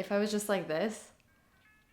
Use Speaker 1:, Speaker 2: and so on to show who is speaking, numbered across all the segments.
Speaker 1: if I was just like this,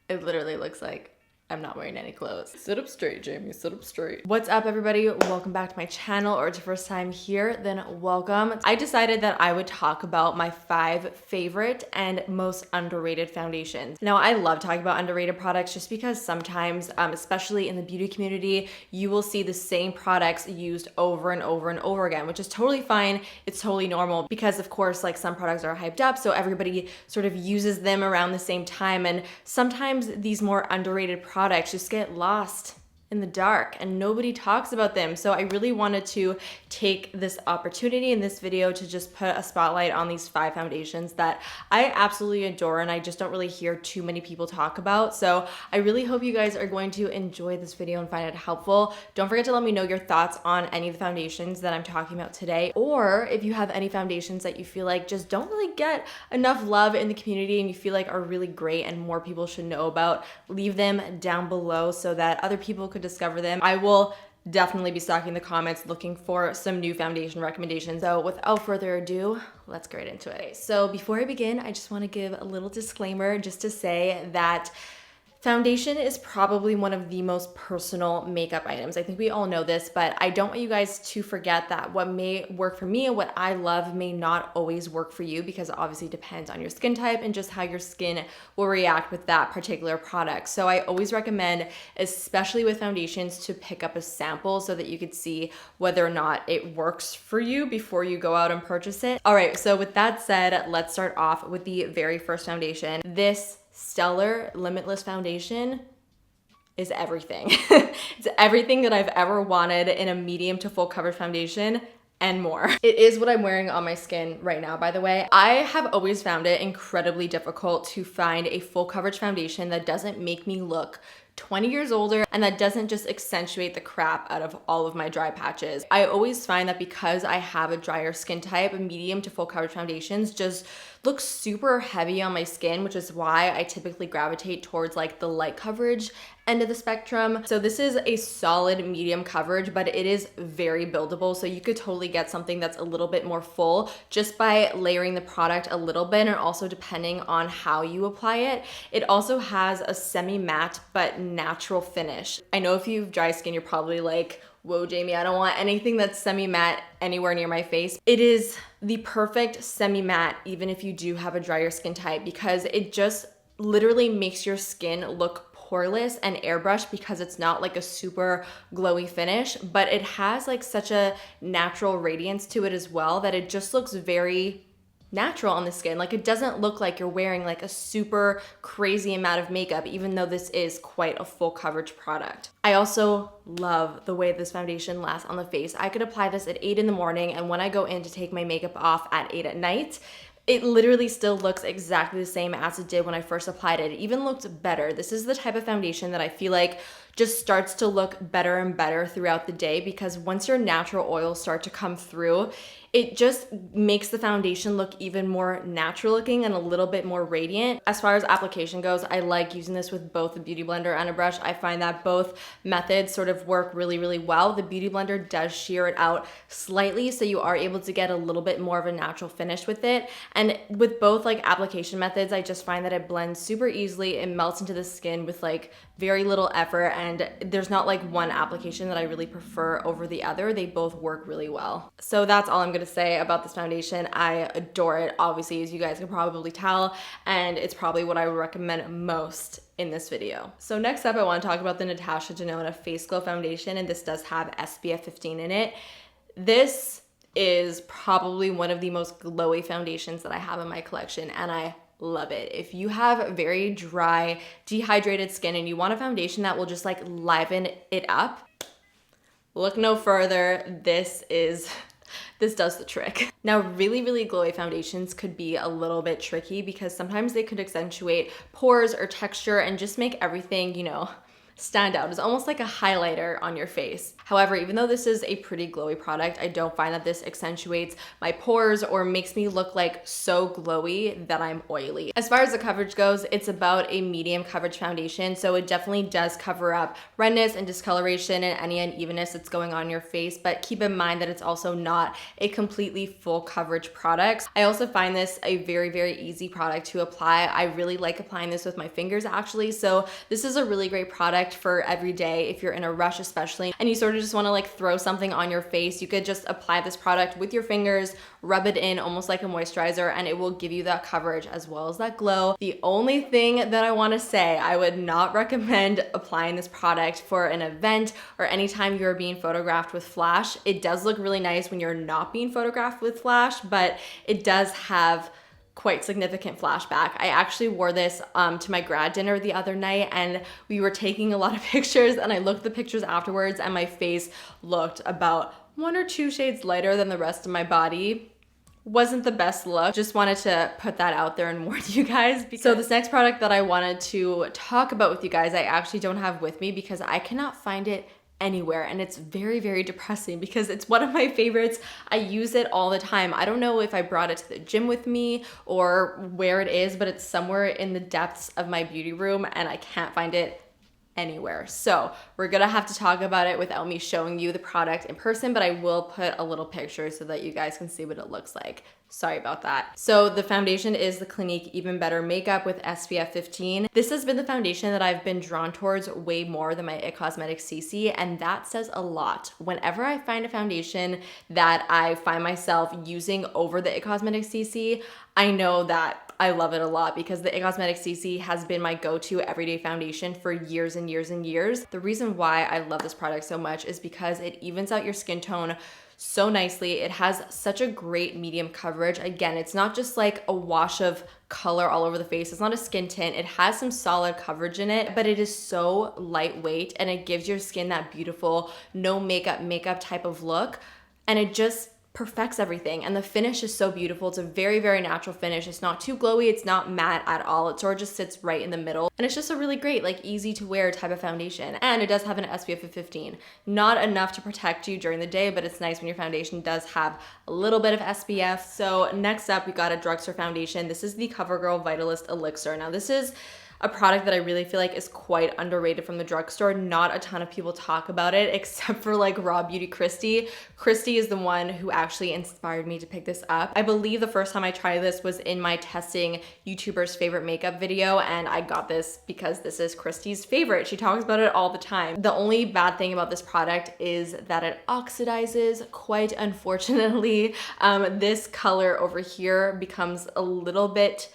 Speaker 1: it literally looks like I'm not wearing any clothes. Sit up straight, Jamie, sit up straight. What's up, everybody? Welcome back to my channel, or it's your first time here, then welcome. I decided that I would talk about my 5 favorite and most underrated foundations. Now, I love talking about underrated products just because sometimes, especially in the beauty community, you will see the same products used over and over and over again, which is totally fine. It's totally normal because, of course, like some products are hyped up, so everybody sort of uses them around the same time. And sometimes these more underrated products just get lost in the dark and nobody talks about them. So I really wanted to take this opportunity in this video to just put a spotlight on these 5 foundations that I absolutely adore and I just don't really hear too many people talk about. So I really hope you guys are going to enjoy this video and find it helpful. Don't forget to let me know your thoughts on any of the foundations that I'm talking about today, or if you have any foundations that you feel like just don't really get enough love in the community and you feel like are really great and more people should know about, leave them down below so that other people could discover them. I will definitely be stalking the comments looking for some new foundation recommendations. So without further ado, let's get right into it. So before I begin, I just want to give a little disclaimer just to say that foundation is probably one of the most personal makeup items. I think we all know this, but I don't want you guys to forget that what may work for me and what I love may not always work for you, because it obviously depends on your skin type and just how your skin will react with that particular product. So I always recommend, especially with foundations, to pick up a sample so that you could see whether or not it works for you before you go out and purchase it. All right, so with that said, let's start off with the very first foundation. This Stellar Limitless foundation is everything. It's everything that I've ever wanted in a medium to full coverage foundation and more. It is what I'm wearing on my skin right now, by the way. I have always found it incredibly difficult to find a full coverage foundation that doesn't make me look 20 years older and that doesn't just accentuate the crap out of all of my dry patches. I always find that because I have a drier skin type, medium to full coverage foundations just look super heavy on my skin, which is why I typically gravitate towards like the light coverage end of the spectrum. So this is a solid medium coverage, but it is very buildable. So you could totally get something that's a little bit more full just by layering the product a little bit, and also depending on how you apply it. It also has a semi-matte but natural finish. I know if you have dry skin, you're probably like, whoa, Jamie, I don't want anything that's semi-matte anywhere near my face. It is the perfect semi-matte, even if you do have a drier skin type, because it just literally makes your skin look poreless and airbrushed, because it's not like a super glowy finish, but it has like such a natural radiance to it as well that it just looks very natural on the skin. Like it doesn't look like you're wearing like a super crazy amount of makeup, even though this is quite a full coverage product. I also love the way this foundation lasts on the face. I could apply this at 8 in the morning, and when I go in to take my makeup off at 8 at night, it literally still looks exactly the same as it did when I first applied it. It even looked better. This is the type of foundation that I feel like just starts to look better and better throughout the day, because once your natural oils start to come through, it just makes the foundation look even more natural looking and a little bit more radiant. As far as application goes, I like using this with both a beauty blender and a brush. I find that both methods sort of work really, really well. The beauty blender does shear it out slightly, so you are able to get a little bit more of a natural finish with it. And with both like application methods, I just find that it blends super easily. It melts into the skin with like very little effort, and there's not like one application that I really prefer over the other. They both work really well. So that's all I'm gonna say about this foundation. I adore it, obviously, as you guys can probably tell, and it's probably what I would recommend most in this video. So next up, I want to talk about the Natasha Genoa Face Glow Foundation, and this does have SPF 15 in it. This is probably one of the most glowy foundations that I have in my collection, and I love it. If you have very dry, dehydrated skin and you want a foundation that will just like liven it up, look no further. This does the trick. Now, really, really glowy foundations could be a little bit tricky because sometimes they could accentuate pores or texture and just make everything, you know, stand out. It's almost like a highlighter on your face. However, even though this is a pretty glowy product, I don't find that this accentuates my pores or makes me look like so glowy that I'm oily. As far as the coverage goes, it's about a medium coverage foundation, so it definitely does cover up redness and discoloration and any unevenness that's going on in your face, but keep in mind that it's also not a completely full coverage product. I also find this a very, very easy product to apply. I really like applying this with my fingers actually, so this is a really great product for every day if you're in a rush especially and you sort of just want to like throw something on your face. You could just apply this product with your fingers, rub it in almost like a moisturizer, and it will give you that coverage as well as that glow. The only thing that I want to say, I would not recommend applying this product for an event or anytime you're being photographed with flash. It does look really nice when you're not being photographed with flash, but it does have quite significant flashback. I actually wore this to my grad dinner the other night, and we were taking a lot of pictures, and I looked at the pictures afterwards and my face looked about 1 or 2 shades lighter than the rest of my body. Wasn't the best look. Just wanted to put that out there and warn you guys. So this next product that I wanted to talk about with you guys, I actually don't have with me because I cannot find it anywhere, and it's very, very depressing because it's one of my favorites. I use it all the time. I don't know if I brought it to the gym with me or where it is, but it's somewhere in the depths of my beauty room and I can't find it anywhere. So we're gonna have to talk about it without me showing you the product in person, but I will put a little picture so that you guys can see what it looks like. Sorry about that. So the foundation is the Clinique Even Better Makeup with SPF 15. This has been the foundation that I've been drawn towards way more than my IT Cosmetics CC, and that says a lot. Whenever I find a foundation that I find myself using over the IT Cosmetics CC, I know that I love it a lot because the IT Cosmetics CC has been my go-to everyday foundation for years and years and years. The reason why I love this product so much is because it evens out your skin tone so nicely. It has such a great medium coverage. Again, it's not just like a wash of color all over the face. It's not a skin tint. It has some solid coverage in it, but it is so lightweight and it gives your skin that beautiful no makeup type of look. And it just perfects everything, and the finish is so beautiful. It's a very, very natural finish. It's not too glowy, it's not matte at all. It sort of just sits right in the middle, and it's just a really great, like, easy to wear type of foundation. And it does have an SPF of 15. Not enough to protect you during the day, but it's nice when your foundation does have a little bit of SPF. So next up, we got a drugstore foundation. This is the Covergirl Vitalist Elixir. Now this is a product that I really feel like is quite underrated from the drugstore. Not a ton of people talk about it except for like Raw Beauty Christy. Christy is the one who actually inspired me to pick this up. I believe the first time I tried this was in my testing YouTuber's favorite makeup video, and I got this because this is Christy's favorite. She talks about it all the time. The only bad thing about this product is that it oxidizes quite unfortunately. This color over here becomes a little bit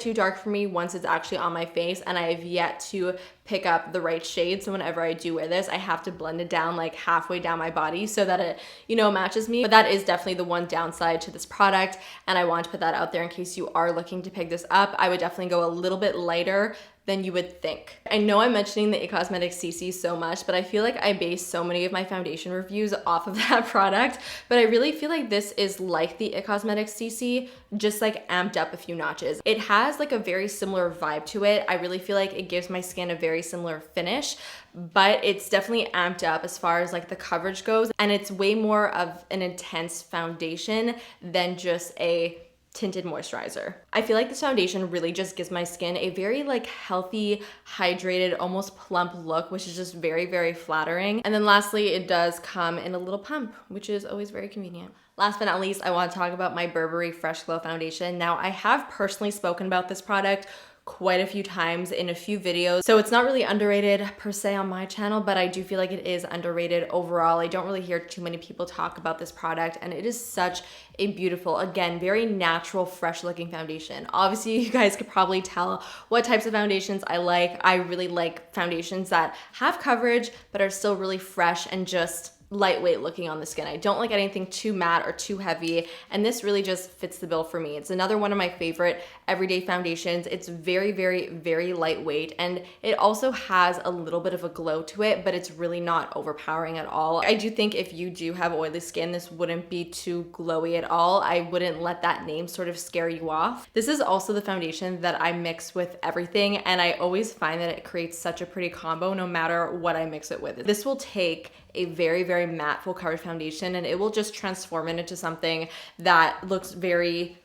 Speaker 1: too dark for me once it's actually on my face, and I have yet to pick up the right shade. So whenever I do wear this, I have to blend it down like halfway down my body so that it, you know, matches me. But that is definitely the one downside to this product, and I want to put that out there in case you are looking to pick this up. I would definitely go a little bit lighter than you would think. I know I'm mentioning the IT Cosmetics CC so much, but I feel like I base so many of my foundation reviews off of that product, but I really feel like this is like the IT Cosmetics CC, just like amped up a few notches. It has like a very similar vibe to it. I really feel like it gives my skin a very similar finish, but it's definitely amped up as far as like the coverage goes, and it's way more of an intense foundation than just a tinted moisturizer. I feel like this foundation really just gives my skin a very like healthy, hydrated, almost plump look, which is just very, very flattering. And then lastly, it does come in a little pump, which is always very convenient. Last but not least, I want to talk about my Burberry Fresh Glow foundation. Now, I have personally spoken about this product quite a few times in a few videos, so it's not really underrated per se on my channel, but I do feel like it is underrated overall. I don't really hear too many people talk about this product, and it is such a beautiful, again, very natural, fresh looking foundation. Obviously, you guys could probably tell what types of foundations I like. I really like foundations that have coverage but are still really fresh and just lightweight looking on the skin. I don't like anything too matte or too heavy, and this really just fits the bill for me. It's another one of my favorite everyday foundations. It's very, very, very lightweight, and it also has a little bit of a glow to it, but it's really not overpowering at all. I do think if you do have oily skin, this wouldn't be too glowy at all. I wouldn't let that name sort of scare you off. This is also the foundation that I mix with everything, and I always find that it creates such a pretty combo no matter what I mix it with. This will take a very, very matte full coverage foundation and it will just transform it into something that looks very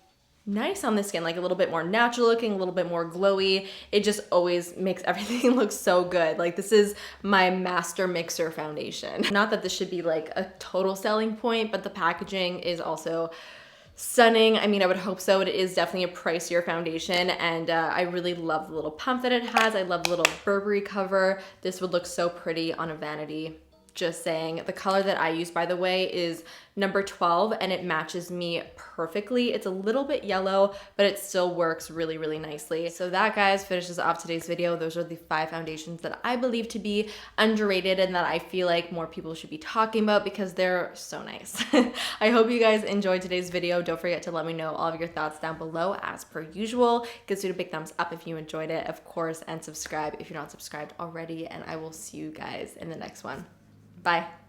Speaker 1: nice on the skin, like a little bit more natural looking, a little bit more glowy. It just always makes everything look so good. Like, this is my master mixer foundation. Not that this should be like a total selling point, but the packaging is also stunning. I mean, I would hope so. It is definitely a pricier foundation, and I really love the little pump that it has. I love the little Burberry cover. This would look so pretty on a vanity. Just saying. The color that I use, by the way, is number 12, and it matches me perfectly. It's a little bit yellow, but it still works really, really nicely. So that, guys, finishes off today's video. Those are the 5 foundations that I believe to be underrated and that I feel like more people should be talking about because they're so nice. I hope you guys enjoyed today's video. Don't forget to let me know all of your thoughts down below as per usual. Give it a big thumbs up if you enjoyed it, of course, and subscribe if you're not subscribed already, and I will see you guys in the next one. Bye.